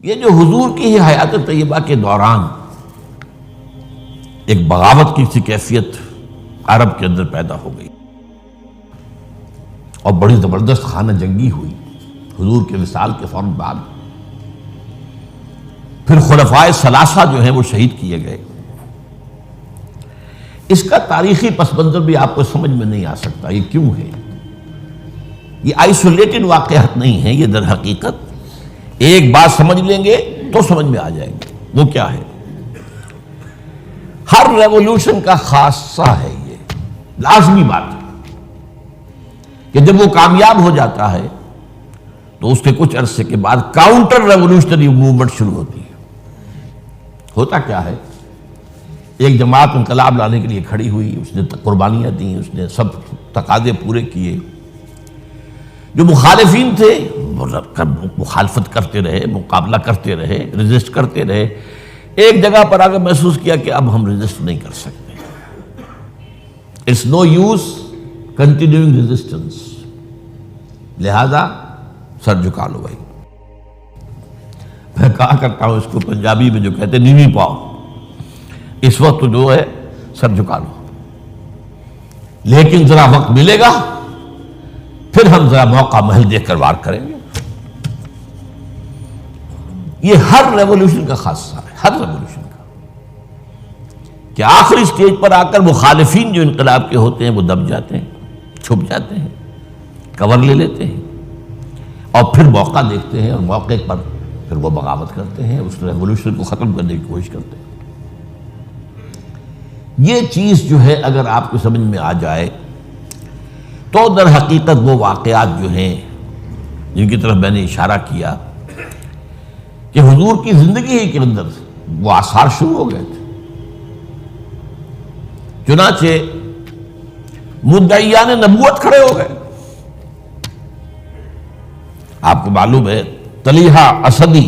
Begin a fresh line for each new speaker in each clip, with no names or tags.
یہ جو حضور کی ہی حیات طیبہ کے دوران ایک بغاوت کی سی کیفیت عرب کے اندر پیدا ہو گئی اور بڑی زبردست خانہ جنگی ہوئی حضور کے وصال کے فوراً بعد. پھر خلفائے ثلاثہ جو ہیں وہ شہید کیے گئے. اس کا تاریخی پس منظر بھی آپ کو سمجھ میں نہیں آ سکتا یہ کیوں ہے. یہ آئسولیٹڈ واقعات نہیں ہیں، یہ در حقیقت ایک بات سمجھ لیں گے تو سمجھ میں آ جائیں گے. وہ کیا ہے؟ ہر ریولوشن کا خاصہ ہے، یہ لازمی بات ہے کہ جب وہ کامیاب ہو جاتا ہے تو اس کے کچھ عرصے کے بعد کاؤنٹر ریولوشنری موومنٹ شروع ہوتی ہے. ہوتا کیا ہے؟ ایک جماعت انقلاب لانے کے لیے کھڑی ہوئی، اس نے قربانیاں دیں، اس نے سب تقاضے پورے کیے. جو مخالفین تھے وہ مخالفت کرتے رہے، مقابلہ کرتے رہے، ریزسٹ کرتے رہے. ایک جگہ پر آ کر محسوس کیا کہ اب ہم ریزسٹ نہیں کر سکتے. It's no use continuing resistance, لہذا سر جھکا لو بھائی. میں کہا کرتا ہوں اس کو پنجابی میں جو کہتے ہیں نیوی پاؤ، اس وقت تو جو ہے سر جھکا لو، لیکن ذرا وقت ملے گا پھر ہم ذرا موقع محل دیکھ کر وار کریں گے. یہ ہر ریولوشن کا خاصہ ہے، ہر ریولوشن کا، کہ آخری سٹیج پر آ کر مخالفین جو انقلاب کے ہوتے ہیں وہ دب جاتے ہیں، چھپ جاتے ہیں، کور لے لیتے ہیں، اور پھر موقع دیکھتے ہیں اور موقع پر پھر وہ بغاوت کرتے ہیں، اس ریولوشن کو ختم کرنے کی کوشش کرتے ہیں. یہ چیز جو ہے اگر آپ کو سمجھ میں آ جائے تو در حقیقت وہ واقعات جو ہیں جن کی طرف میں نے اشارہ کیا کہ حضور کی زندگی ہی کے اندر وہ آثار شروع ہو گئے تھے. چنانچہ مدعیان نبوت کھڑے ہو گئے. آپ کو معلوم ہے طلیحہ اسدی،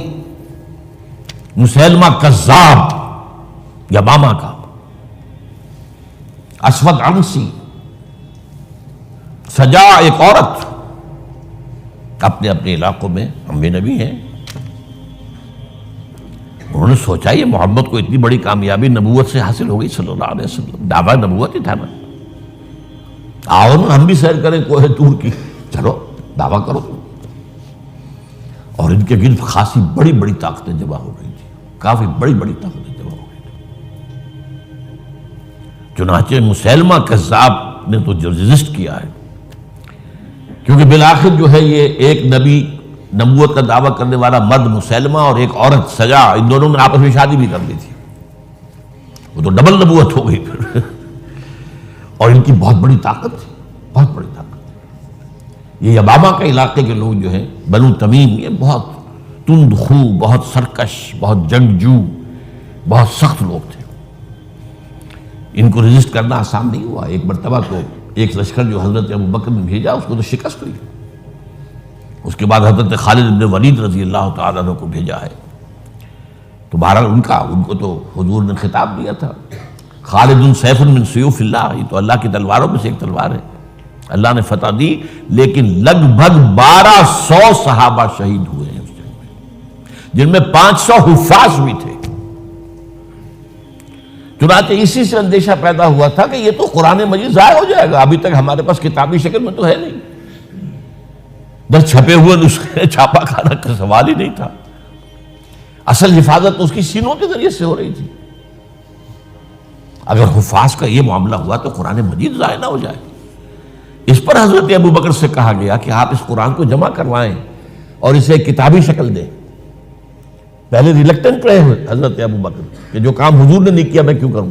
مسیلمہ کذاب یمامہ کا، اسود عنسی، سجا ایک عورت، اپنے اپنے علاقوں میں انبیاء نبی ہیں. انہوں نے سوچا یہ محمد کو اتنی بڑی کامیابی نبوت سے حاصل ہو گئی صلی اللہ علیہ وسلم، دعویٰ نبوت ہی تھا نا. آؤ نا ہم بھی سیر کریں کوہ طور کی، چلو دعویٰ کرو. اور ان کے گرد خاصی بڑی بڑی طاقتیں جمع ہو گئی تھی، کافی بڑی بڑی طاقتیں جمع ہو گئی تھی. چنانچہ مسیلمہ کذاب نے تو جو ریزسٹ کیا ہے، کیونکہ بالآخر جو ہے یہ ایک نبی نبوت کا دعویٰ کرنے والا مرد مسیلمہ اور ایک عورت سجا، ان دونوں نے آپس میں شادی بھی کر لی تھی. وہ تو ڈبل نبوت ہو گئی پھر. اور ان کی بہت بڑی طاقت تھی، بہت بڑی طاقت. یہ یمامہ کے علاقے کے لوگ جو ہیں بنو تمیم، یہ بہت تند خو، بہت سرکش، بہت جنگجو، بہت سخت لوگ تھے. ان کو ریزسٹ کرنا آسان نہیں ہوا. ایک مرتبہ تو ایک لشکر جو حضرت ابوبکر نے بھیجا اس کو تو شکست ہوئی. اس کے بعد حضرت خالد بن ولید رضی اللہ تعالیٰ عنہ کو بھیجا ہے. تو بہرحال ان کو تو حضور نے خطاب دیا تھا، خالد سیف من سیوف اللہ، یہ تو اللہ کی تلواروں میں سے ایک تلوار ہے. اللہ نے فتح دی، لیکن لگ بھگ 1200 صحابہ شہید ہوئے ہیں اس جنگ میں، جن میں 500 حفاظ بھی تھے. چنانچہ اسی سے اندیشہ پیدا ہوا تھا کہ یہ تو قرآن مجید ضائع ہو جائے گا. ابھی تک ہمارے پاس کتابی شکل میں تو ہے نہیں، بس چھپے ہوئے نسخے چھاپا کھانا کا سوال ہی نہیں تھا. اصل حفاظت اس کی سینوں کے ذریعے سے ہو رہی تھی. اگر حفاظ کا یہ معاملہ ہوا تو قرآن مجید ضائع نہ ہو جائے. اس پر حضرت ابوبکر سے کہا گیا کہ آپ اس قرآن کو جمع کروائیں اور اسے کتابی شکل دیں. پہلے ریلکٹنٹ رہے حضرت ابوبکر کہ جو کام حضور نے نہیں کیا میں کیوں کروں،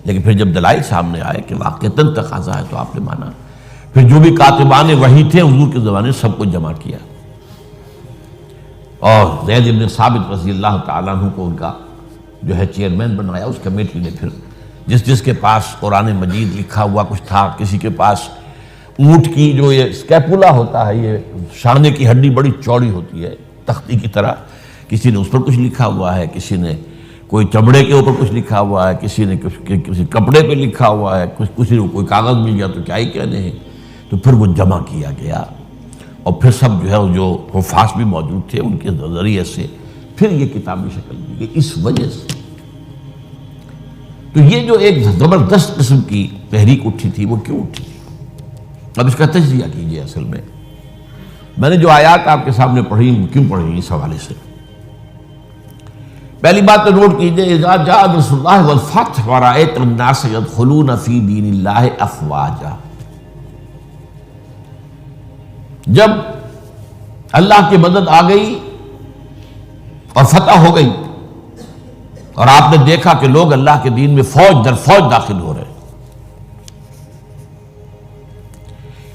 لیکن پھر جب دلائل سامنے آئے کہ واقعتاً تقاضا ہے تو آپ نے مانا. پھر جو بھی کاتبان وحی تھے حضور کے زمانے سب کو جمع کیا، اور زید بن ثابت رضی اللہ تعالیٰ عنہ کو ان کا جو ہے چیئرمین بنایا. اس کمیٹی نے پھر جس کے پاس قرآن مجید لکھا ہوا کچھ تھا، کسی کے پاس اونٹ کی جو یہ اسکیپولا ہوتا ہے، یہ شانے کی ہڈی بڑی چوڑی ہوتی ہے تختی کی طرح، کسی نے اس پر کچھ لکھا ہوا ہے، کسی نے کوئی چمڑے کے اوپر کچھ لکھا ہوا ہے، کسی نے کسی کپڑے پہ لکھا ہوا ہے، کسی کو کوئی کاغذ مل گیا تو کیا ہی کہنے ہیں. تو پھر وہ جمع کیا گیا اور پھر سب جو ہے جو حفاظ بھی موجود تھے ان کے ذریعے سے پھر یہ کتابی شکل دی گئی. اس وجہ سے تو یہ جو ایک زبردست قسم کی تحریک اٹھی تھی وہ کیوں اٹھی تھی؟ اب اس کا تجزیہ کیجیے. اصل میں نے جو آیات آپ کے سامنے پڑھی کیوں پڑھی اس حوالے سے. پہلی بات تو نوٹ کیجیے، اذا جاء نصر اللہ والفتح ورأیت الناس يدخلون فی دین اللہ افواجا. جب اللہ کی مدد آ گئی اور فتح ہو گئی اور آپ نے دیکھا کہ لوگ اللہ کے دین میں فوج در فوج داخل ہو رہے ہیں.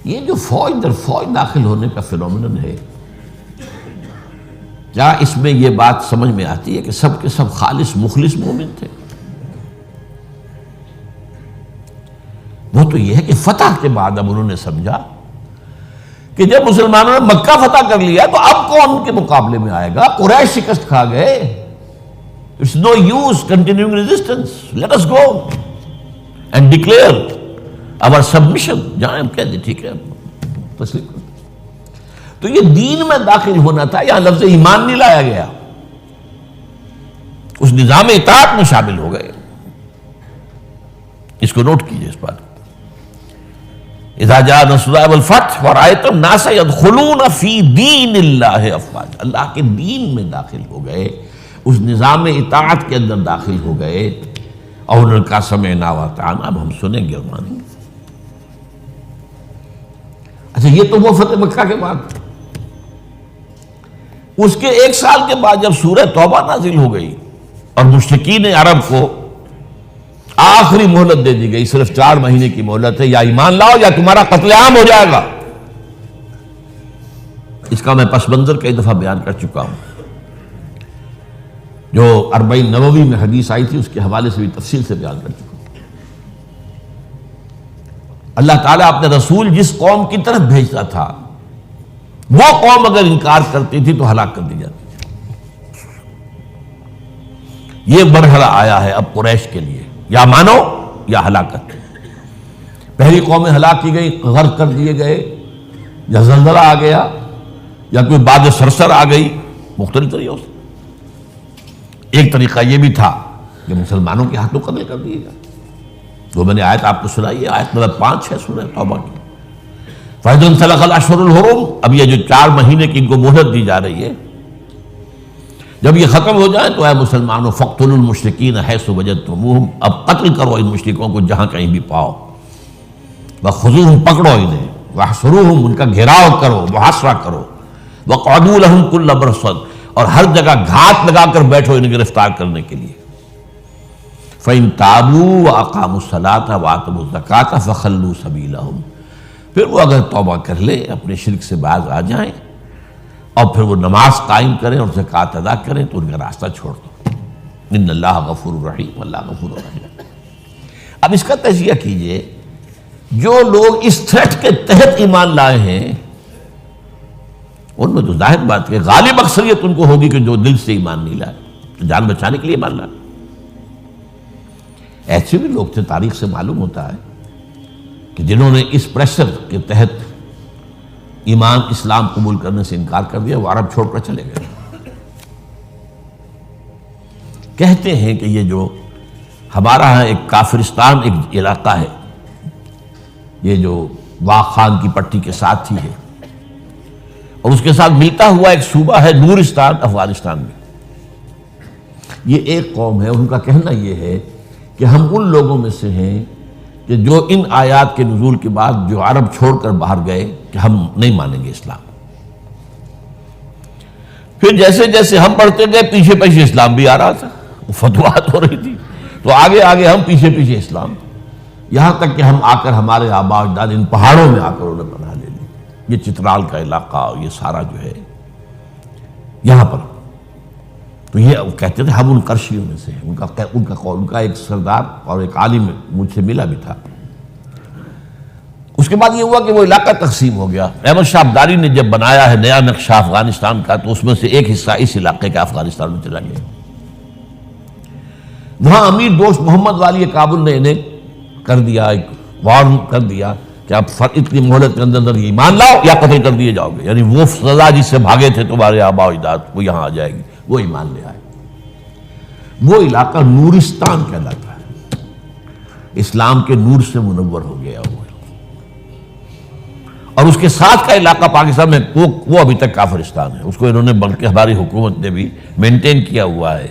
یہ جو فوج در فوج داخل ہونے کا فینومینن ہے، کیا اس میں یہ بات سمجھ میں آتی ہے کہ سب کے سب خالص مخلص مومن تھے؟ وہ تو یہ ہے کہ فتح کے بعد اب انہوں نے سمجھا کہ جب مسلمانوں نے مکہ فتح کر لیا تو اب کون ان کے مقابلے میں آئے گا؟ قریش شکست کھا گئے. It's no use continuing resistance. Let us go and declare our submission. جہاں ہم کہہ دیں ٹھیک ہے تسلیم کرتے. تو یہ دین میں داخل ہونا تھا، یہاں لفظ ایمان نہیں لایا گیا، اس نظام اطاعت میں شامل ہو گئے. اس کو نوٹ کیجئے اس بات. اذا جاء نصر اللہ والفتح ورأیت الناس يدخلون فی دین اللہ افواجا. اللہ کے دین میں داخل ہو گئے، اس نظام اطاعت کے اندر داخل ہو گئے اور انہوں نے کہا سمعنا واطعنا، اب ہم سنیں گے اور مانیں گے. اچھا یہ تو وہ فتح مکہ کے بعد. اس کے 1 سال کے بعد جب سورہ توبہ نازل ہو گئی اور مشرکین عرب کو آخری مہلت دے دی گئی، صرف 4 مہینے کی مہلت ہے، یا ایمان لاؤ یا تمہارا قتل عام ہو جائے گا. اس کا میں پس منظر کئی دفعہ بیان کر چکا ہوں. جو 40 نووی میں حدیث آئی تھی اس کے حوالے سے بھی تفصیل سے بیان کر چکا ہوں. اللہ تعالیٰ اپنے رسول جس قوم کی طرف بھیجتا تھا وہ قوم اگر انکار کرتی تھی تو ہلاک کر دی جاتی. یہ مرحلہ آیا ہے اب قریش کے لیے، یا مانو یا ہلاکت. پہلی قومیں ہلاک کی گئی، غرق کر دیے گئے، یا زلزلہ آ گیا، یا کوئی باد سرسر آ گئی، مختلف طریقوں سے. ایک طریقہ یہ بھی تھا کہ مسلمانوں کے ہاتھوں قتل کر دیے گا. جو میں نے آیت آپ کو سنائی ہے، آیت نمبر 5 سورہ توبہ کی. فَإِذَا انْسَلَخَ الْأَشْهُرُ الْحُرُمُ. اب یہ جو 4 مہینے کی ان کو مہلت دی جا رہی ہے، جب یہ ختم ہو جائے تو اے مسلمانوں فَاقْتُلُوا الْمُشْرِكِينَ حَيْثُ وَجَدْتُمُوهُمْ. اب قتل کرو ان مشرکوں کو جہاں کہیں بھی پاؤ. وَخُذُوهُمْ. پکڑو انہیں. وَاحْصُرُوهُمْ. ان کا گھیراؤ کرو، محاصرہ کرو. وَاقْعُدُوا لَهُمْ كُلَّ مَرْصَدٍ. اور ہر جگہ گھات لگا کر بیٹھو انہیں گرفتار کرنے کے لیے. فَإِن تَابُوا وَأَقَامُوا الصَّلَاةَ وَآتَوُا الزَّكَاةَ فَخَلُّوا سَبِيلَهُمْ. پھر وہ اگر توبہ کر لے، اپنے شرک سے باز آ جائیں اور پھر وہ نماز قائم کریں اور زکوٰۃ ادا کریں تو ان کا راستہ چھوڑ دو. ان اللہ غفور رحیم. اللہ غفور رحیم. اب اس کا تجزیہ کیجئے. جو لوگ اس تھریٹ کے تحت ایمان لائے ہیں ان میں تو ظاہر بات ہے غالب اکثریت ان کو ہوگی کہ جو دل سے ایمان نہیں لائے، تو جان بچانے کے لیے ایمان لائے. ایسے بھی لوگ تھے، تاریخ سے معلوم ہوتا ہے کہ جنہوں نے اس پریشر کے تحت ایمان اسلام قبول کرنے سے انکار کر دیا، وہ عرب چھوڑ کر چلے گئے. کہتے ہیں کہ یہ جو ہمارا ایک کافرستان ایک علاقہ ہے، یہ جو واق خان کی پٹی کے ساتھ ہی ہے، اور اس کے ساتھ ملتا ہوا ایک صوبہ ہے نورستان افغانستان میں. یہ ایک قوم ہے، ان کا کہنا یہ ہے کہ ہم ان لوگوں میں سے ہیں کہ جو ان آیات کے نزول کے بعد جو عرب چھوڑ کر باہر گئے کہ ہم نہیں مانیں گے اسلام. پھر جیسے جیسے ہم پڑھتے گئے پیچھے پیچھے اسلام بھی آ رہا تھا، فتوحات ہو رہی تھی، تو آگے آگے ہم پیچھے پیچھے اسلام، یہاں تک کہ ہم آ کر ہمارے آباء و اجداد ان پہاڑوں میں آ کر انہیں پناہ لے لی. یہ چترال کا علاقہ، یہ سارا جو ہے یہاں پر. تو یہ کہتے تھے ہم ان قرشیوں میں سے ہیں. ان کا ایک سردار اور ایک عالم مجھ سے ملا بھی تھا. اس کے بعد یہ ہوا کہ وہ علاقہ تقسیم ہو گیا. احمد شاہ ابداری نے جب بنایا ہے نیا نقشہ افغانستان کا تو اس میں سے ایک حصہ اس علاقے کا افغانستان میں چلا گیا. وہاں امیر دوست محمد والی کابل نے انہیں کر دیا، ایک وارن کر دیا کہ اب اتنی مہلت کے اندر ایمان لاؤ یا قتل کر دیے جاؤ گے. یعنی وہ سزا جس سے بھاگے تھے تمہارے آباء و اجداد وہ یہاں آ جائے گی. وہ ایمان لے آئے. وہ علاقہ نورستان کہلاتا ہے، اسلام کے نور سے منور ہو گیا وہ. اور اس کے ساتھ کا علاقہ پاکستان میں وہ ابھی تک کافرستان ہے. اس کو انہوں نے بلکہ ہماری حکومت نے بھی مینٹین کیا ہوا ہے.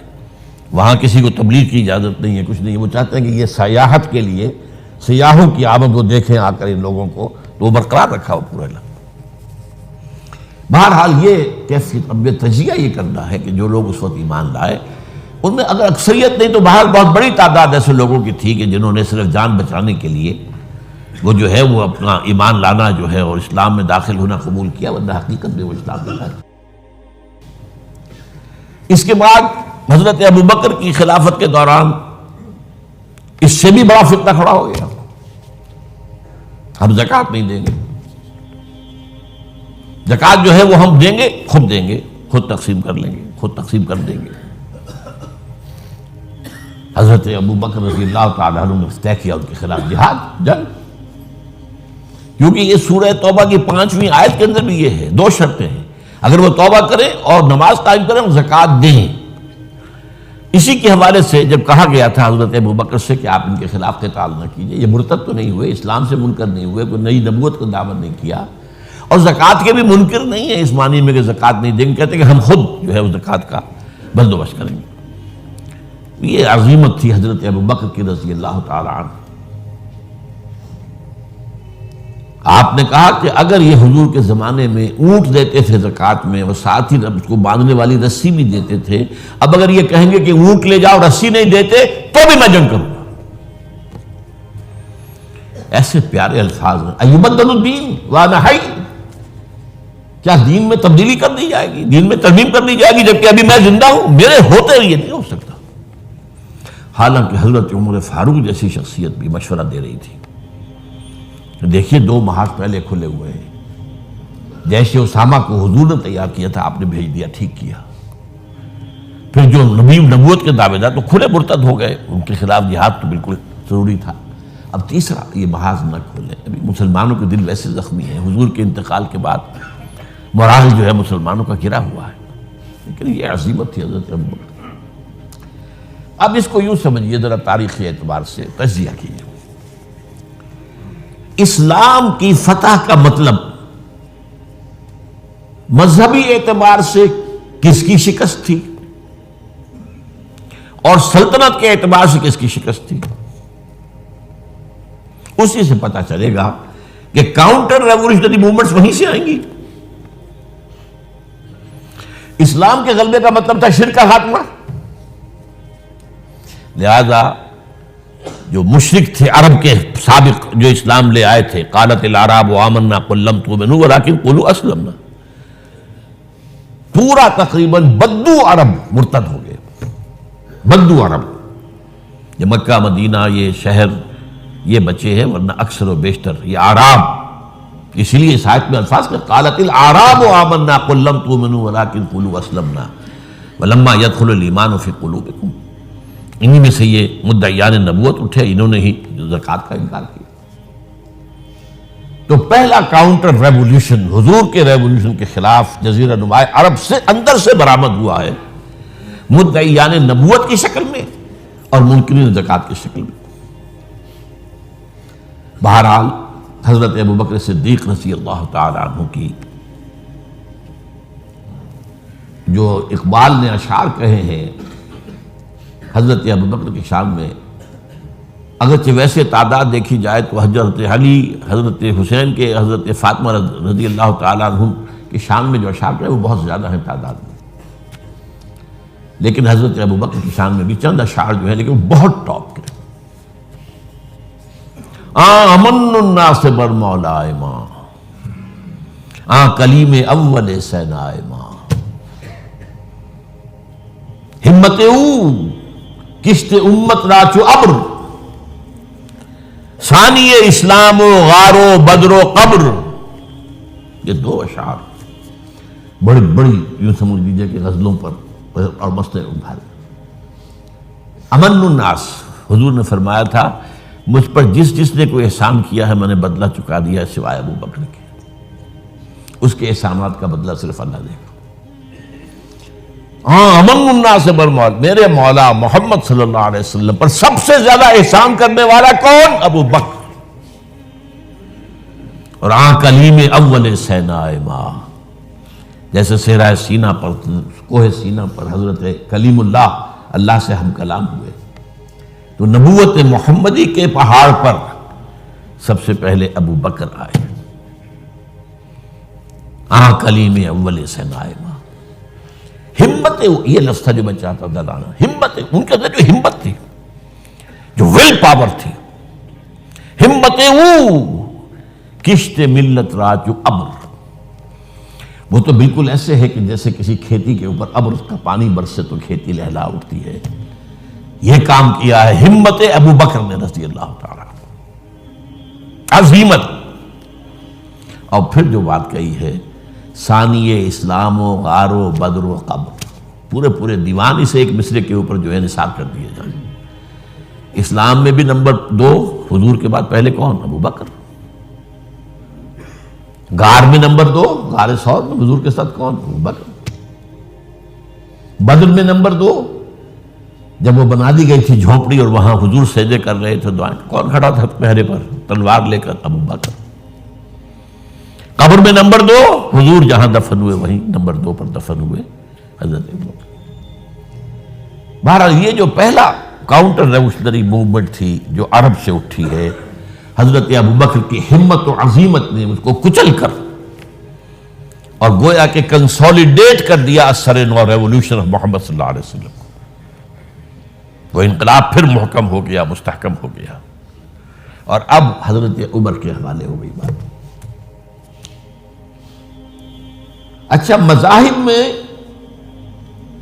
وہاں کسی کو تبلیغ کی اجازت نہیں ہے، کچھ نہیں ہے. وہ چاہتے ہیں کہ یہ سیاحت کے لیے سیاحوں کی آمد وہ دیکھیں آ کر ان لوگوں کو، تو وہ برقرار رکھا ہو پورا علاقہ. بہرحال یہ کیفیت اب تجزیہ یہ کرنا ہے کہ جو لوگ اس وقت ایمان لائے ان میں اگر اکثریت نہیں تو باہر بہت بڑی تعداد ایسے لوگوں کی تھی کہ جنہوں نے صرف جان بچانے کے لیے وہ جو ہے وہ اپنا ایمان لانا جو ہے اور اسلام میں داخل ہونا قبول کیا، ورنہ حقیقت میں وہ اسلام میں داخل. اس کے بعد حضرت ابوبکر کی خلافت کے دوران اس سے بھی بڑا فتنہ کھڑا ہو گیا. ہم زکوٰۃ نہیں دیں گے، زکوٰۃ جو ہے وہ ہم دیں گے، خود تقسیم کر لیں گے، خود تقسیم کر دیں گے. حضرت ابوبکر رضی اللہ تعالیٰ عنہ نے طے کیا ان کے خلاف جہاد، جنگ. کیونکہ یہ سورہ توبہ کی 5ویں آیت کے اندر بھی یہ ہے، 2 شرطیں ہیں. اگر وہ توبہ کریں اور نماز قائم کریں اور زکوٰۃ دیں. اسی کے حوالے سے جب کہا گیا تھا حضرت ابوبکر سے کہ آپ ان کے خلاف قتال نہ کیجئے، یہ مرتد تو نہیں ہوئے، اسلام سے منکر نہیں ہوئے، کوئی نئی نبوت کو دعوت نہیں کیا، اور زکوٰۃ کے بھی منکر نہیں ہیں اس معنی میں کہ زکوٰۃ نہیں دیں گے. کہتے ہیں کہ ہم خود جو ہے اس زکوٰۃ کا بندوبست کریں گے. یہ عظیمت تھی حضرت ابوبکر کی رضی اللہ تعالی عنہ. آپ نے کہا کہ اگر یہ حضور کے زمانے میں اونٹ دیتے تھے زکوٰۃ میں اور ساتھ ہی اس کو باندھنے والی رسی بھی دیتے تھے، اب اگر یہ کہیں گے کہ اونٹ لے جاؤ رسی نہیں دیتے تو بھی میں جنگ کروں گا. ایسے پیارے الفاظ ہیں. ایبدل الدین وانا حی، کیا دین میں تبدیلی کر دی جائے گی، دین میں ترمیم کر دی جائے گی جبکہ ابھی میں زندہ ہوں؟ میرے ہوتے یہ نہیں ہو سکتا. حالانکہ حضرت عمر فاروق جیسی شخصیت بھی مشورہ دے رہی تھی. دیکھیے 2 محاذ پہلے کھلے ہوئے ہیں. جیش اسامہ کو حضور نے تیار کیا تھا، آپ نے بھیج دیا، ٹھیک کیا. پھر جو نبوت کے دعوے دار تو کھلے مرتد ہو گئے، ان کے خلاف جہاد تو بالکل ضروری تھا. اب تیسرا یہ محاذ نہ کھولے. ابھی مسلمانوں کے دل ویسے زخمی ہیں، حضور کے انتقال کے بعد مورال جو ہے مسلمانوں کا گرا ہوا ہے. لیکن یہ عظیمت تھی حضرت ابوبکر. اب اس کو یوں سمجھیے ذرا تاریخی اعتبار سے تجزیہ کیجیے. اسلام کی فتح کا مطلب مذہبی اعتبار سے کس کی شکست تھی اور سلطنت کے اعتبار سے کس کی شکست تھی، اسی سے پتہ چلے گا کہ کاؤنٹر ریولیوشنری موومنٹس وہیں سے آئیں گی. اسلام کے غلبے کا مطلب تھا شرک کا خاتمہ. لہذا جو مشرک تھے عرب کے سابق جو اسلام لے آئے تھے، قالت الاعراب آمنا قل لم تؤمنوا ولکن قولوا اسلمنا، پورا تقریباً بدو عرب مرتد ہو گئے. بدو عرب، یہ مکہ مدینہ یہ شہر یہ بچے ہیں، ورنہ اکثر و بیشتر یہ اعراب. اسی لیے اس آیت میں الفاظ کہ قالت الاعراب آمنا قل لم تؤمنوا ولکن قولوا اسلمنا ولما يدخل الايمان في قلوبكم. انہی میں سے یہ مدعیان نبوت اٹھے، انہوں نے ہی زکوٰۃ کا انکار کیا. تو پہلا کاؤنٹر ریولیوشن حضور کے ریولیوشن کے خلاف جزیرہ نما عرب سے اندر سے برآمد ہوا ہے، مدعیان نبوت کی شکل میں اور منکرین زکوٰۃ کی شکل میں. بہرحال حضرت ابوبکر صدیق رضی اللہ تعالی عنہ کی جو اقبال نے اشعار کہے ہیں حضرت ابوبکر کی شان میں، اگرچہ ویسے تعداد دیکھی جائے تو حضرت علی، حضرت حسین کے، حضرت فاطمہ رضی اللہ تعالیٰ عنہ کی شان میں جو اشعار ہیں وہ بہت زیادہ ہیں تعداد میں. لیکن حضرت ابوبکر کی شان میں بھی چند اشعار جو ہیں لیکن وہ بہت ٹاپ کے. امن الناس بر مولائے ماں، کلیم اول سینائے ماں، ہمت او کشت امت راچو ابر، ثانی اسلام و غار و بدر و قبر. یہ 2 اشعار بڑی بڑی یوں سمجھ لیجیے کہ غزلوں پر اور مسئلے ابھارے. امن الناس، حضور نے فرمایا تھا مجھ پر جس نے کوئی احسان کیا ہے میں نے بدلہ چکا دیا ہے سوائے ابو بکر کے. اس کے احسانات کا بدلہ صرف اللہ دے گا. ہاں امن الناس بالموت، میرے مولا محمد صلی اللہ علیہ وسلم پر سب سے زیادہ احسان کرنے والا کون؟ ابو بکر. اور کلیم اول سینا ماں، جیسے صحرائے سینا پر، کوہ سینا پر حضرت کلیم اللہ سے ہم کلام ہوئے، تو نبوت محمدی کے پہاڑ پر سب سے پہلے ابو بکر آئے. کلیم اول سینا ماں. ہمت، یہ لفظ تھا جو میں چاہتا تھا لانا. ہمت، ان کے اندر جو ہمت تھی، جو ول پاور تھی، ہمت کشت ملت را جو ابر، وہ تو بالکل ایسے ہے کہ جیسے کسی کھیتی کے اوپر ابر کا پانی برسے تو کھیتی لہلا اٹھتی ہے. یہ کام کیا ہے ہمت ابو بکر نے رضی اللہ تعالی، عظیمت. اور پھر جو بات کہی ہے ثانی اسلام و غار و بدر و قبر، پورے دیوان اسے ایک مصرے کے اوپر جو ہے نثار کر دیے جائیں. اسلام میں بھی نمبر 2 حضور کے بعد پہلے کون؟ ابو بکر. غار میں نمبر 2، غار ثور میں حضور کے ساتھ کون؟ ابو بکر. بدر میں نمبر 2، جب وہ بنا دی گئی تھی جھونپڑی اور وہاں حضور سجدے کر رہے تھے دعائیں، کون کھڑا تھا پہرے پر تلوار لے کر؟ ابو بکر. قبر میں نمبر 2، حضور جہاں دفن ہوئے وہیں نمبر 2 پر دفن ہوئے حضرت ابو بکر. بہرحال یہ جو پہلا کاؤنٹر ریولیوشنری موومنٹ تھی جو عرب سے اٹھی ہے، حضرت ابو بکر کی ہمت و عظیمت نے اس کو کچل کر اور گویا کہ کنسولیڈیٹ کر دیا اثر نو ریولیوشن آف محمد صلی اللہ علیہ وسلم کو. وہ انقلاب پھر محکم ہو گیا، مستحکم ہو گیا. اور اب حضرت عمر کے حوالے ہو گئی بات. اچھا، مذاہب میں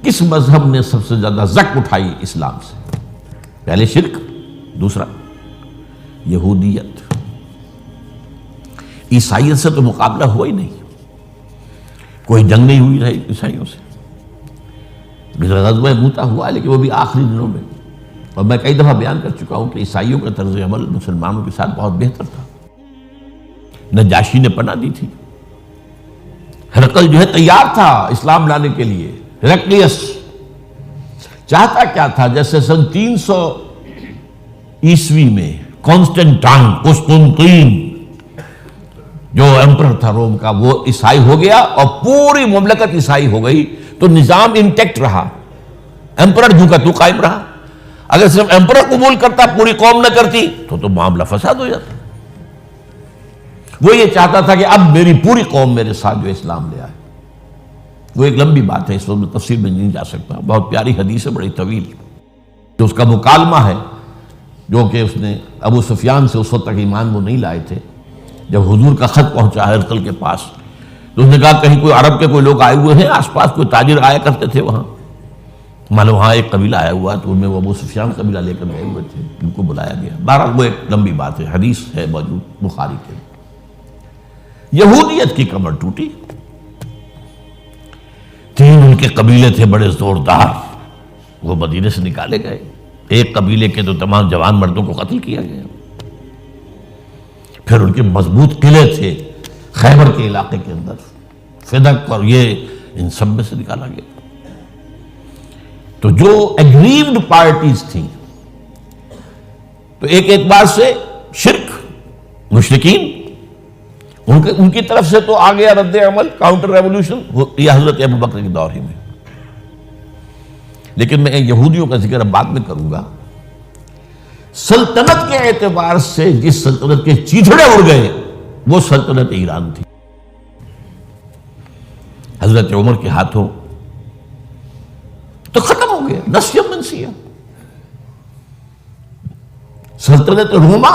کس مذہب نے سب سے زیادہ زک اٹھائی اسلام سے؟ پہلے شرک، دوسرا یہودیت. عیسائیت سے تو مقابلہ ہوا ہی نہیں، کوئی جنگ نہیں ہوئی رہی عیسائیوں سے. غزوہ موتا ہوا لیکن وہ بھی آخری دنوں میں. اور میں کئی دفعہ بیان کر چکا ہوں کہ عیسائیوں کا طرز عمل مسلمانوں کے ساتھ بہت بہتر تھا. نجاشی نے پناہ دی تھی، ہرقل جو ہے تیار تھا اسلام لانے کے لیے. ہرقلیس چاہتا کیا تھا؟ جیسے سن 300 عیسوی میں کانسٹنٹائن قسطنطین جو ایمپرر تھا روم کا، وہ عیسائی ہو گیا اور پوری مملکت عیسائی ہو گئی، تو نظام انٹیکٹ رہا، ایمپرر جو کا تو قائم رہا. اگر صرف ایمپرر قبول کرتا پوری قوم نہ کرتی تو معاملہ فساد ہو جاتا. وہ یہ چاہتا تھا کہ اب میری پوری قوم میرے ساتھ جو اسلام لے آئے. وہ ایک لمبی بات ہے، اس وقت میں تفصیل میں نہیں جا سکتا. بہت پیاری حدیث ہے، بڑی طویل، جو اس کا مکالمہ ہے جو کہ اس نے ابو سفیان سے اس وقت تک ایمان وہ نہیں لائے تھے. جب حضور کا خط پہنچا ہرقل کے پاس تو اس نے کہا کہیں کوئی عرب کے کوئی لوگ آئے ہوئے ہیں آس پاس، کوئی تاجر آیا کرتے تھے وہاں. معلوم وہاں ایک قبیلہ آیا ہوا تو ان میں وہ ابو سفیان قبیلہ لے کر گئے ہوئے تھے، ان کو بلایا گیا. بہرحال وہ ایک لمبی بات ہے، حدیث ہے موجود بخاری کے. یہودیت کی کمر ٹوٹی. 3 ان کے قبیلے تھے بڑے زوردار، وہ مدینے سے نکالے گئے. ایک قبیلے کے تو تمام جوان مردوں کو قتل کیا گیا. پھر ان کے مضبوط قلعے تھے خیبر کے علاقے کے اندر، فدق اور یہ ان سب میں سے نکالا گیا. تو جو ایگریوڈ پارٹیز تھیں تو ایک اعتبار سے شرک، مشرکین، ان کی طرف سے تو آ گیا رد عمل، کاؤنٹر ریولوشن، یہ حضرت ابو بکر کے دور ہی میں. لیکن میں یہودیوں کا ذکر اب بعد میں کروں گا. سلطنت کے اعتبار سے جس سلطنت کے چیتھڑے اڑ گئے وہ سلطنت ایران تھی. حضرت عمر کے ہاتھوں تو ختم ہو گیا، نسیہ منسیہ. سلطنت روما،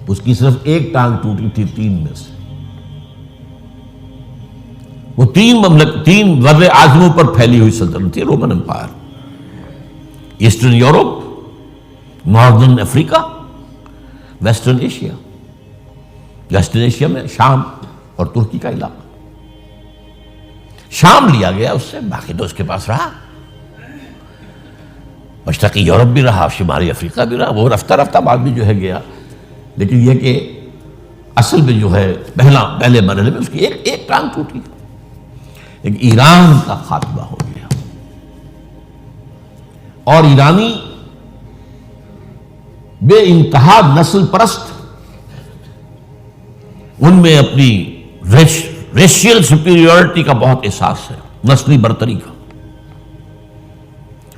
اس کی صرف ایک ٹانگ ٹوٹی تھی 3 میں سے. وہ 3 بر اعظموں پر پھیلی ہوئی سلطنت تھی Roman empire. Eastern Europe, Northern Africa, Western Asia. Western Asia میں شام اور ترکی کا علاقہ. شام لیا گیا اس سے، باقی تو اس کے پاس رہا. مشرقی یورپ بھی رہا، شمالی افریقہ بھی رہا، وہ رفتہ رفتہ بعد میں جو ہے گیا، لیکن یہ کہ اصل میں جو ہے پہلے مرحلے میں اس کی ایک ٹانگ ٹوٹی، لیکن ایران کا خاتمہ ہو گیا۔ اور ایرانی بے انتہا نسل پرست، ان میں اپنی ریشیل سپیریورٹی کا بہت احساس ہے، نسلی برتری کا،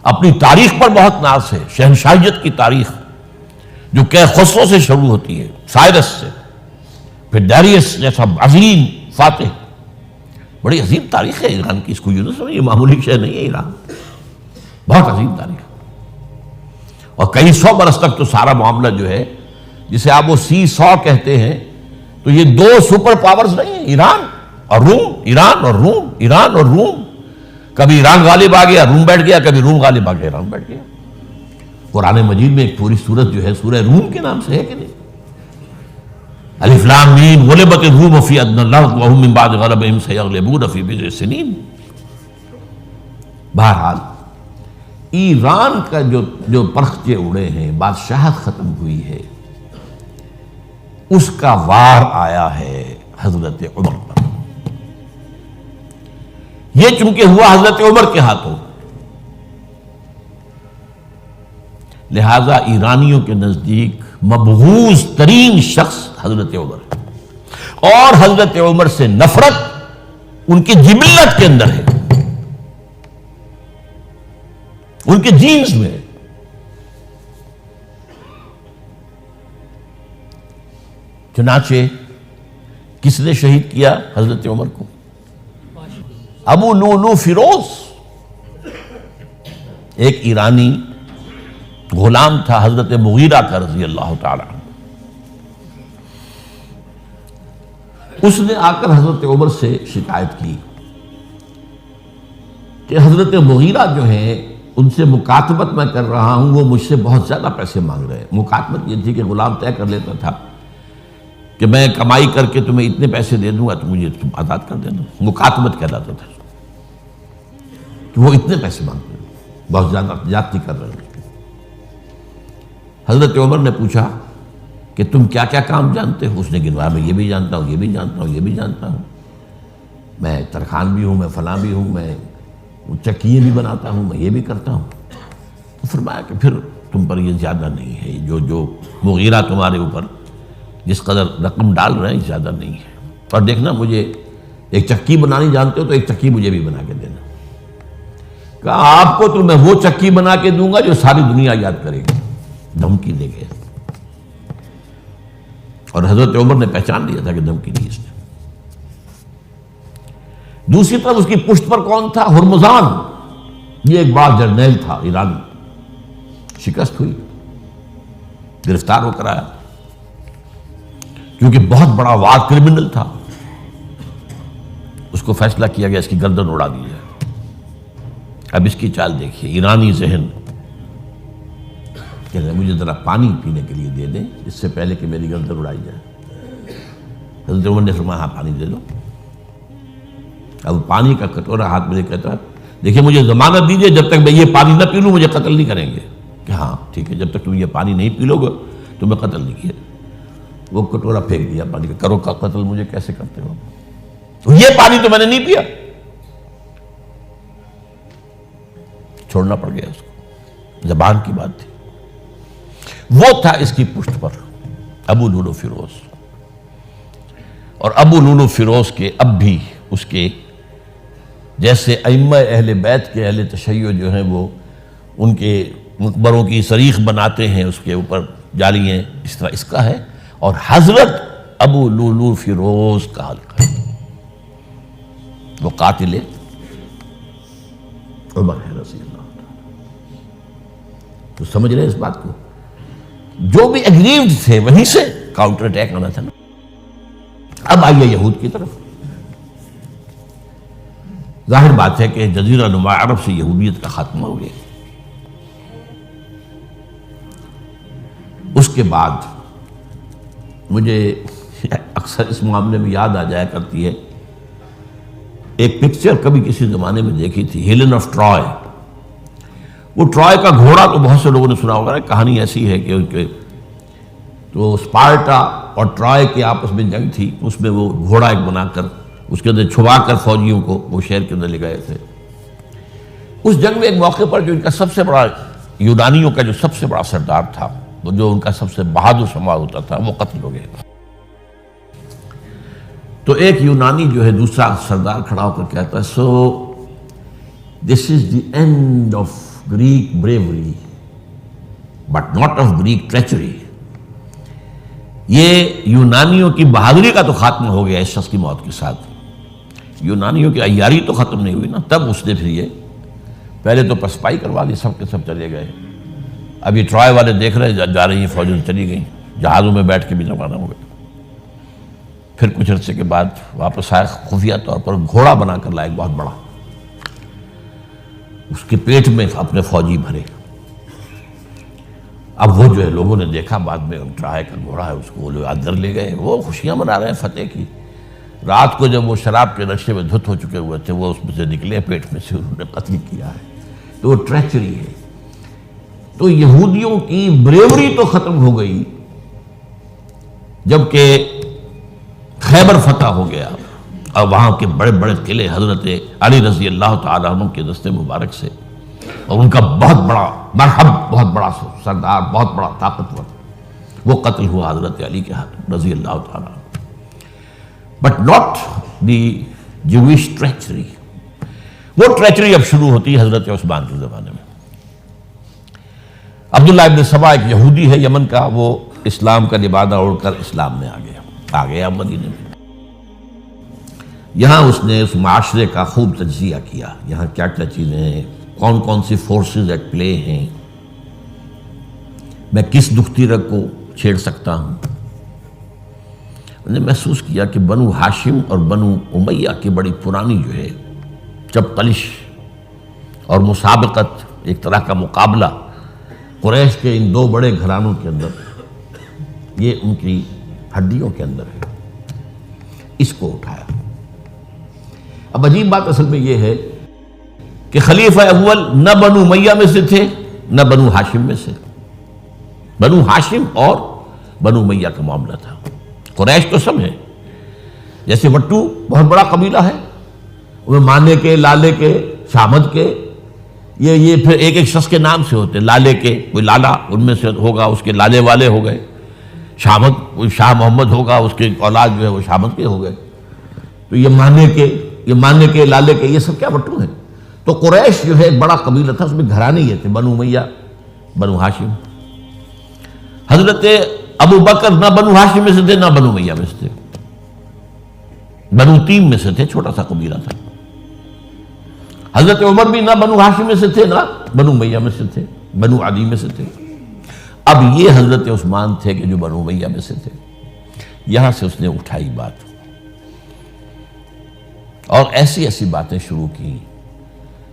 اپنی تاریخ پر بہت ناز ہے، شہنشاہیت کی تاریخ جو کہ خسرو سے شروع ہوتی ہے، سائرس سے، پھر ڈیریس جیسا عظیم فاتح، بڑی عظیم تاریخ ہے ایران کی، اس کو یوں نہ سمجھیں، یہ معمولی شے نہیں ہے ایران، بہت عظیم تاریخ، اور کئی سو برس تک تو سارا معاملہ جو ہے، جسے آپ وہ سی100 کہتے ہیں، تو یہ دو سپر پاورز نہیں ہیں، ایران اور روم، ایران اور روم، ایران اور روم، کبھی ایران غالب آ گیا روم بیٹھ گیا، کبھی روم غالب آ گیا ایران بیٹھ گیا۔ قرآن مجید میں ایک پوری سورت جو ہے سورہ روم کے نام سے ہے کہ نہیں؟ الف لام میم غلبت الروم فی ادنی الارض وهم من بعد غلبهم سیغلبون فی بضع سنین۔ بہرحال ایران کا جو پرخچے اڑے ہیں، بادشاہت ختم ہوئی ہے، اس کا وار آیا ہے حضرت عمر پر۔ یہ چونکہ ہوا حضرت عمر کے ہاتھوں، لہذا ایرانیوں کے نزدیک مبغوض ترین شخص حضرت عمر ہے، اور حضرت عمر سے نفرت ان کی جبلت کے اندر ہے، ان کے جینز میں ہے۔ چنانچہ کس نے شہید کیا حضرت عمر کو؟ ابو لولو فیروز، ایک ایرانی غلام تھا حضرت مغیرہ کا رضی اللہ تعالی عنہ۔ اس نے آ کر حضرت عمر سے شکایت کی کہ حضرت مغیرہ جو ہیں ان سے مکاتبت میں کر رہا ہوں، وہ مجھ سے بہت زیادہ پیسے مانگ رہے ہیں۔ مکاتبت یہ تھی کہ غلام طے کر لیتا تھا کہ میں کمائی کر کے تمہیں اتنے پیسے دے دوں گا تو مجھے تم آزاد کر دینا، مکاتبت کہلاتا تھا کہ وہ اتنے پیسے مانگتے ہیں، بہت زیادہ زیادتی کر رہے ہیں۔ حضرت عمر نے پوچھا کہ تم کیا کیا کام جانتے ہو؟ اس نے گنوایا، میں یہ بھی جانتا ہوں، یہ بھی جانتا ہوں، یہ بھی جانتا ہوں، میں ترخان بھی ہوں، میں فلاں بھی ہوں، میں چکیے بھی بناتا ہوں، میں یہ بھی کرتا ہوں۔ تو فرمایا کہ پھر تم پر یہ زیادہ نہیں ہے، جو مغیرہ تمہارے اوپر جس قدر رقم ڈال رہے ہیں زیادہ نہیں ہے، اور دیکھنا مجھے ایک چکی بنانی جانتے ہو تو ایک چکی مجھے بھی بنا کے دینا۔ کہا آپ کو تو میں وہ چکی بنا کے دوں گا جو ساری دنیا یاد کرے گی، دھمکی دے گئے۔ اور حضرت عمر نے پہچان لیا تھا کہ دھمکی دی اس نے۔ دوسری طرف اس کی پشت پر کون تھا؟ ہرمزان، یہ ایک بڑا جرنیل تھا ایرانی، شکست ہوئی، گرفتار ہو کر آیا، کیونکہ بہت بڑا وار کرمنل تھا۔ اس کو فیصلہ کیا گیا اس کی گردن اڑا دی جائے۔ اب اس کی چال دیکھیے، ایرانی ذہن کہ مجھے ذرا پانی پینے کے لیے دے دیں اس سے پہلے کہ میری گردن اڑائی جائے۔ حضرت عمر نے فرمایا ہاں پانی دے دو۔ اب پانی کا کٹورا ہاتھ میں کہتا ہے دیکھیں مجھے ضمانت دیجیے جب تک میں یہ پانی نہ پی لوں مجھے قتل نہیں کریں گے۔ کہ ہاں ٹھیک ہے، جب تک تم یہ پانی نہیں پی لو گے تو میں قتل نہیں کیا۔ وہ کٹورا پھینک دیا پانی کا، کرو کا قتل مجھے کیسے کرتے ہو؟ تو یہ پانی تو میں نے نہیں پیا، چھوڑنا پڑ گیا اس کو، زبان کی بات تھی۔ وہ تھا اس کی پشت پر ابو لولو فیروز، اور ابو لولو فیروز کے اب بھی اس کے جیسے ائمہ اہل بیت کے اہل تشیع جو ہیں وہ ان کے مقبروں کی صریخ بناتے ہیں، اس کے اوپر جالیاں، اس طرح اس کا ہے، اور حضرت ابو لولو فیروز کا حلقہ ہے، وہ قاتل عمر ہے رضی اللہ تعالی۔ تو سمجھ رہے اس بات کو؟ جو بھی اگریوڈ تھے وہیں سے کاؤنٹر اٹیک آنا تھا نا۔ اب آئیے یہود کی طرف۔ ظاہر بات ہے کہ جزیرہ نما عرب سے یہودیت کا خاتمہ ہو گیا۔ اس کے بعد مجھے اکثر اس معاملے میں یاد آ جایا کرتی ہے ایک پکچر کبھی کسی زمانے میں دیکھی تھی، ہیلن آف ٹرائے۔ وہ ٹرائے کا گھوڑا تو بہت سے لوگوں نے سنا ہوگا، کہانی ایسی ہے کہ ان کے تو اسپارٹا اور ٹرائے کے آپس میں جنگ تھی، اس میں وہ گھوڑا ایک بنا کر اس کے اندر چھپا کر فوجیوں کو وہ شہر کے اندر لے گئے تھے۔ اس جنگ میں ایک موقع پر جو ان کا سب سے بڑا یونانیوں کا جو سب سے بڑا سردار تھا، وہ جو ان کا سب سے بہادر شمار ہوتا تھا، وہ قتل ہو گیا۔ تو ایک یونانی جو ہے دوسرا سردار کھڑا ہو کر کہتا ہے، so this is the end of Greek bravery but not of Greek treachery. یہ یونانیوں کی بہادری کا تو خاتمہ ہو گیا اس شخص کی موت کے ساتھ، یونانیوں کی عیاری تو ختم نہیں ہوئی نا۔ تب اس نے پھر یہ پہلے تو پسپائی کروا لی، سب کے سب چلے گئے۔ اب یہ ٹرائے والے دیکھ رہے جا رہی ہیں فوجیں چلی گئیں، جہازوں میں بیٹھ کے بھی روانہ ہو گئے۔ پھر کچھ عرصے کے بعد واپس آئے، خفیہ طور پر گھوڑا بنا کر لائے بہت بڑا، اس کے پیٹ میں اپنے فوجی بھرے۔ اب وہ جو ہے لوگوں نے دیکھا بعد میں ٹرائے کا گھوڑا ہے، اس کو لوگ اندر لے گئے، وہ خوشیاں منا رہے ہیں فتح کی۔ رات کو جب وہ شراب کے نشے میں دھت ہو چکے ہوئے تھے، وہ اس میں سے نکلے، پیٹ میں سے انہوں نے قتل کیا ہے۔ تو وہ ٹریچری ہے۔ تو یہودیوں کی بریوری تو ختم ہو گئی جبکہ خیبر فتح ہو گیا اور وہاں کے بڑے بڑے قلعے حضرت علی رضی اللہ تعالیٰ عنہ کے دست مبارک سے، اور ان کا بہت بڑا مرحب، بہت بڑا سردار، بہت بڑا طاقتور، وہ قتل ہوا حضرت علی کے ہاتھ رضی اللہ تعالیٰ عنہ۔ But not the Jewish treachery. وہ ٹریچری اب شروع ہوتی ہے حضرت عثمان کے زمانے میں۔ عبداللہ ابن سبا ایک یہودی ہے یمن کا، وہ اسلام کا لبادہ اوڑھ کر اسلام میں آ گیا مدینے میں۔ یہاں اس نے اس معاشرے کا خوب تجزیہ کیا، یہاں کیا کیا چیزیں ہیں، کون کون سی فورسز ایٹ پلے ہیں، میں کس دختری رگ کو چھیڑ سکتا ہوں۔ میں نے محسوس کیا کہ بنو ہاشم اور بنو امیہ کی بڑی پرانی جو ہے جب قلش اور مسابقت، ایک طرح کا مقابلہ قریش کے ان دو بڑے گھرانوں کے اندر، یہ ان کی ہڈیوں کے اندر ہے، اس کو اٹھایا۔ اب عجیب بات اصل میں یہ ہے کہ خلیفہ اول نہ بنو امیہ میں سے تھے نہ بنو ہاشم میں سے، بنو ہاشم اور بنو امیہ کا معاملہ تھا۔ قریش تو سب ہے، جیسے وٹو بہت بڑا قبیلہ ہے، وہ مانے کے، لالے کے، شامد کے، یہ پھر ایک ایک شخص کے نام سے ہوتے، لالے کے کوئی لالا ان میں سے ہوگا، اس کے لالے والے ہو گئے، شامد کوئی شاہ محمد ہوگا، اس کے اولاد جو ہے وہ شامد کے ہو گئے، تو یہ مانے کے لالے کے، یہ سب کیا وٹو ہیں۔ تو قریش جو ہے ایک بڑا قبیلہ تھا، اس میں گھرانے یہ تھے، بنو امیہ، بنو ہاشم۔ حضرت ابو بکر نہ بنو ہاشم میں سے تھے نہ بنو امیہ میں سے تھے، بنو تیم میں سے تھے، چھوٹا سا قبیلہ تھا۔ حضرت عمر بھی نہ بنو ہاشم میں سے تھے نہ بنو امیہ میں سے تھے، بنو عدی میں سے تھے۔ اب یہ حضرت عثمان تھے کہ جو بنو امیہ میں سے تھے۔ یہاں سے اس نے اٹھائی بات اور ایسی ایسی باتیں شروع کی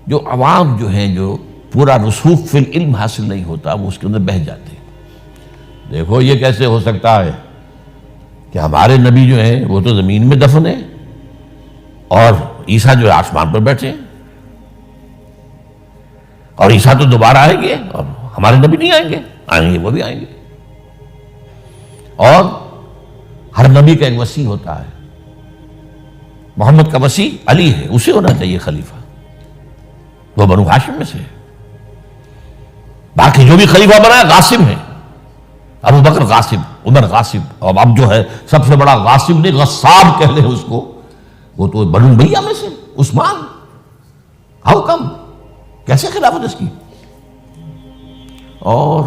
جو عوام جو ہیں، جو پورا رسوخ فی العلم حاصل نہیں ہوتا، وہ اس کے اندر بہہ جاتے ہیں۔ دیکھو یہ کیسے ہو سکتا ہے کہ ہمارے نبی جو ہیں وہ تو زمین میں دفن ہیں اور عیسیٰ جو ہے آسمان پر بیٹھے ہیں، اور عیسیٰ تو دوبارہ آئیں گے اور ہمارے نبی نہیں آئیں گے، وہ بھی آئیں گے۔ اور ہر نبی کا ایک وصی ہوتا ہے، محمد کا وصی علی ہے، اسے ہونا چاہیے خلیفہ، وہ بنو ہاشم میں سے ہے۔ باقی جو بھی خلیفہ بنا ہے غاصب ہے، ابو بکر غاصب، عمر غاصب، اور اب جو ہے سب سے بڑا غاصب نہیں غصاب کہہ لیں اس کو، وہ تو بنو امیہ میں سے عثمان۔ ہاؤ کم، کیسے خلافت اس کی؟ اور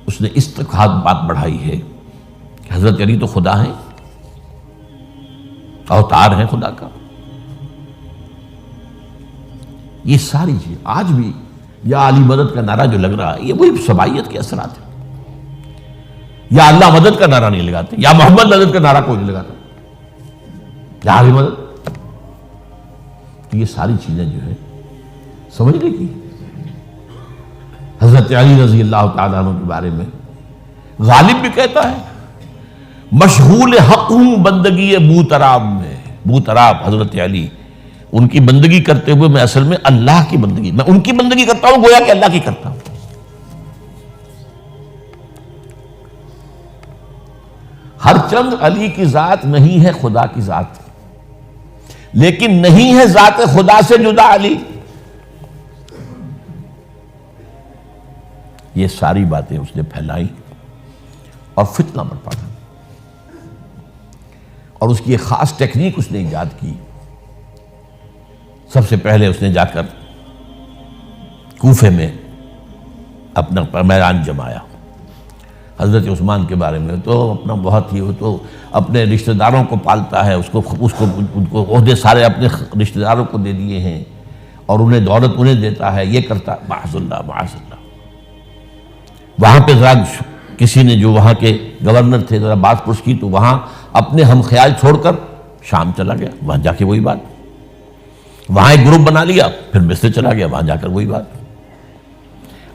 اس نے اس تک بات بڑھائی ہے کہ حضرت علی تو خدا ہیں، اوتار ہیں خدا کا۔ یہ ساری چیز آج بھی یا علی مدد کا نعرہ جو لگ رہا ہے، یہ وہی سبائیت کے اثرات ہیں۔ یا اللہ مدد کا نعرہ نہیں لگاتے، یا محمد مدد کا نعرہ کوئی نہیں لگاتا، یا علی مدد۔ یہ ساری چیزیں جو ہے سمجھنے کی۔ حضرت علی رضی اللہ تعالیٰ عنہ کے بارے میں غالب بھی کہتا ہے، مشغول حق ہوں بندگی بوتراب میں۔ بوتراب حضرت علی ان کی بندگی کرتے ہوئے میں اصل میں اللہ کی بندگی، میں ان کی بندگی کرتا ہوں گویا کہ اللہ کی کرتا ہوں۔ ہر چند علی کی ذات نہیں ہے خدا کی ذات، لیکن نہیں ہے ذات خدا سے جدا علی۔ یہ ساری باتیں اس نے پھیلائی اور فتنہ برپا کر، اور اس کی ایک خاص ٹیکنیک اس نے ایجاد کی۔ سب سے پہلے اس نے جا کر کوفے میں اپنا میدان جمایا۔ حضرت عثمان کے بارے میں تو اپنا بہت ہی، وہ تو اپنے رشتہ داروں کو پالتا ہے، ان کو عہدے سارے اپنے رشتہ داروں کو دے دیے ہیں، اور انہیں دولت انہیں دیتا ہے، یہ کرتا، معاذ اللہ معاذ اللہ۔ وہاں پہ ذرا کسی نے جو وہاں کے گورنر تھے ذرا بات پرس کی، تو وہاں اپنے ہم خیال چھوڑ کر شام چلا گیا، وہاں جا کے وہی بات، وہاں ایک گروپ بنا لیا، پھر مصر چلا گیا، وہاں جا کر وہی بات۔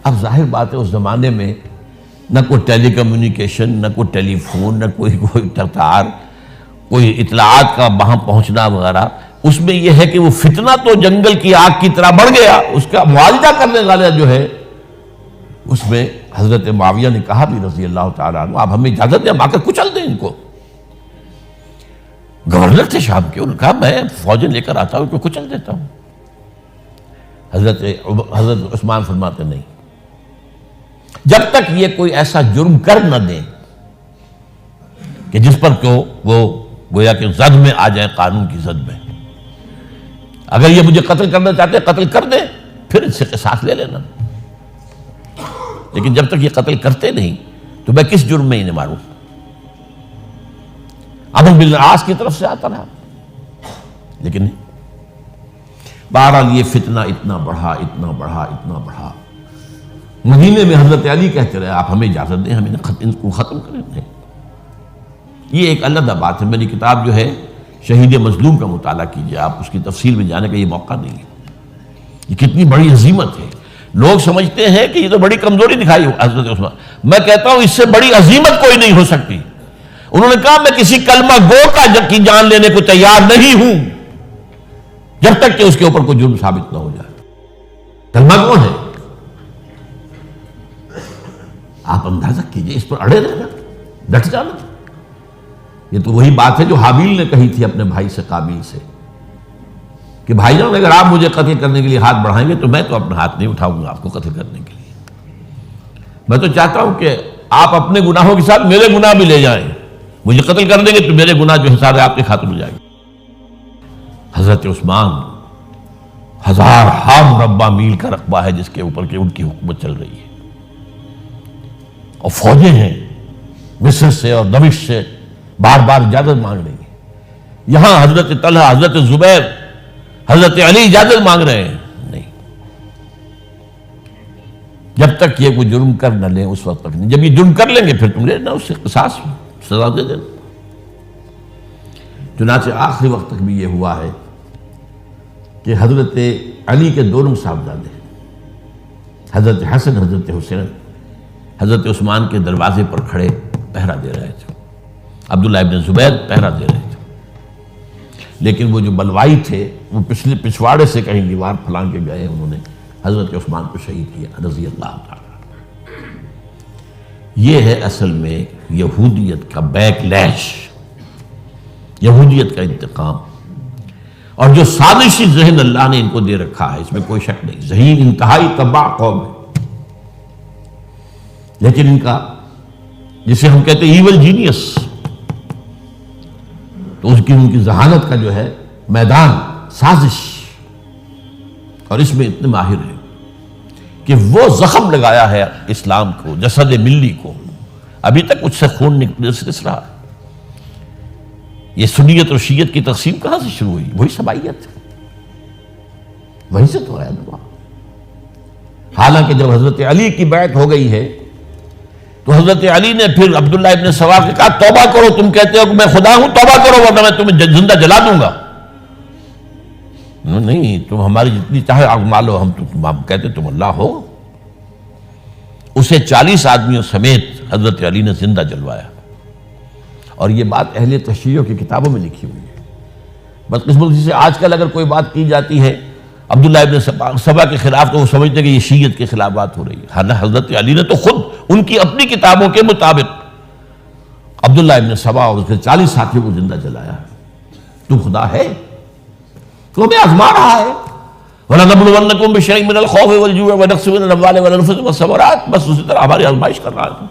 اب ظاہر بات ہے اس زمانے میں نہ کوئی ٹیلی کمیونیکیشن، نہ کوئی ٹیلی فون، نہ کوئی تار، کوئی اطلاعات کا وہاں پہنچنا وغیرہ۔ اس میں یہ ہے کہ وہ فتنہ تو جنگل کی آگ کی طرح بڑھ گیا، اس کا معالجہ کرنے والا جو ہے، اس میں حضرت معاویہ نے کہا بھی رضی اللہ تعالیٰ عنہ، آپ ہمیں اجازت دیں، ہم آ کر کچل دیں ان کو۔ گورنر تھے شام کے، انہوں نے کہا میں فوجیں لے کر آتا ہوں، ان کو کچل دیتا ہوں۔ حضرت عثمان فرماتے نہیں، جب تک یہ کوئی ایسا جرم کر نہ دیں کہ جس پر کہ وہ گویا کہ زد میں آ جائیں، قانون کی زد میں۔ اگر یہ مجھے قتل کرنا چاہتے ہیں قتل کر دیں، پھر اس سے قصاص لے لینا، لیکن جب تک یہ قتل کرتے نہیں تو میں کس جرم میں انہیں ماروں؟ عمرو بن العاص کی طرف سے آتا رہا، لیکن نہیں۔ بہرحال یہ فتنہ اتنا بڑھا اتنا بڑھا اتنا بڑھا، مدینے میں حضرت علی کہتے رہے آپ ہمیں اجازت دیں، ہم ان کو ختم کریں۔ یہ ایک علیحدہ بات ہے، میری کتاب جو ہے شہید مظلوم کا مطالعہ کیجیے، آپ اس کی تفصیل میں جانے کا یہ موقع نہیں ہے۔ یہ کتنی بڑی عظیمت ہے، لوگ سمجھتے ہیں کہ یہ تو بڑی کمزوری دکھائی حضرت عثمان، میں کہتا ہوں اس سے بڑی عظیمت کوئی نہیں ہو سکتی۔ انہوں نے کہا میں کسی کلمہ گو کی جان لینے کو تیار نہیں ہوں جب تک کہ اس کے اوپر کوئی جرم ثابت نہ ہو جائے۔ کلمہ گو ہے، آپ اندازہ کیجئے، اس پر اڑے رہنا، ڈٹ جانا۔ یہ تو وہی بات ہے جو حابیل نے کہی تھی اپنے بھائی سے قابیل سے کہ بھائی جان اگر آپ مجھے قتل کرنے کے لیے ہاتھ بڑھائیں گے تو میں تو اپنا ہاتھ نہیں اٹھاؤں گا آپ کو قتل کرنے کے لیے۔ میں تو چاہتا ہوں کہ آپ اپنے گناہوں کے ساتھ میرے گناہ بھی لے جائیں، مجھے قتل کر دیں گے تو میرے گناہ جو حساب ہے آپ کے خاتم ہو جائیں گے۔ حضرت عثمان 1000 مربع میل کا رقبہ ہے جس کے اوپر کہ ان کی حکومت چل رہی ہے، اور فوجیں ہیں مصر سے اور دمشق سے بار بار اجازت مانگ رہی ہیں۔ یہاں حضرت طلحہ، حضرت زبیر، حضرت علی اجازت مانگ رہے ہیں، نہیں، جب تک یہ کوئی جرم کر نہ لیں اس وقت تک نہیں۔ جب یہ جرم کر لیں گے پھر تم لینا اس سے قصاص سزا دے دینا۔ چنانچہ آخری وقت تک بھی یہ ہوا ہے کہ حضرت علی کے دونوں صاحبزادے حضرت حسن، حضرت حسین، حضرت عثمان کے دروازے پر کھڑے پہرا دے رہے تھے، عبداللہ ابن زبیر پہرا دے رہے تھے، لیکن وہ جو بلوائی تھے وہ پچھواڑے سے کہیں دیوار پھلانگ کے گئے، انہوں نے حضرت عثمان کو شہید کیا رضی اللہ تعالیٰ۔ یہ ہے اصل میں یہودیت کا بیک لیش، یہودیت کا انتقام، اور جو سازشی ذہن اللہ نے ان کو دے رکھا ہے اس میں کوئی شک نہیں۔ ذہین انتہائی تباہ قوم ہے، لیکن ان کا جسے ہم کہتے ہیں ایول جینیس، تو ان کی ذہانت کا جو ہے میدان سازش، اور اس میں اتنے ماہر ہیں کہ وہ زخم لگایا ہے اسلام کو، جسد ملی کو، ابھی تک اس سے خون نکل رہا ہے۔ یہ سنیت اور شیعت کی تقسیم کہاں سے شروع ہوئی؟ وہی سبائیت ہے، وہیں سے تو ہے دعا۔ حالانکہ جب حضرت علی کی بیعت ہو گئی ہے تو حضرت علی نے پھر عبداللہ ابن سوار سے کہا توبہ کرو، تم کہتے ہو کہ میں خدا ہوں، توبہ کرو ورنہ میں تمہیں زندہ جلا دوں گا۔ نہیں، تم ہماری جتنی چاہے آگ مالو، ہم کہتے تم اللہ ہو۔ اسے 40 آدمیوں سمیت حضرت علی نے زندہ جلوایا، اور یہ بات اہل تشیع کی کتابوں میں لکھی ہوئی ہے۔ بدقسمتی سے آج کل اگر کوئی بات کی جاتی ہے عبداللہ ابن سبا کے خلاف تو وہ سمجھتے کہ یہ شیعت کے خلاف بات ہو رہی ہے. حضرت علی نے تو خود ان کی اپنی کتابوں کے مطابق عبداللہ ابن سبا اور اس کے 40 ساتھیوں کو زندہ جلایا ہے. تو خدا ہے تو ہمیں آزما رہا ہے. وَلَنَبْلُوَنَّكُمْ بِشَيْءٍ مِّنَ الْخَوْفِ وَالْجُوعِ وَنَقْصٍ مِّنَ الْأَمْوَالِ وَالْأَنفُسِ وَالثَّمَرَاتِ. بس اسی طرح ہماری آزمائش کر رہا ہے.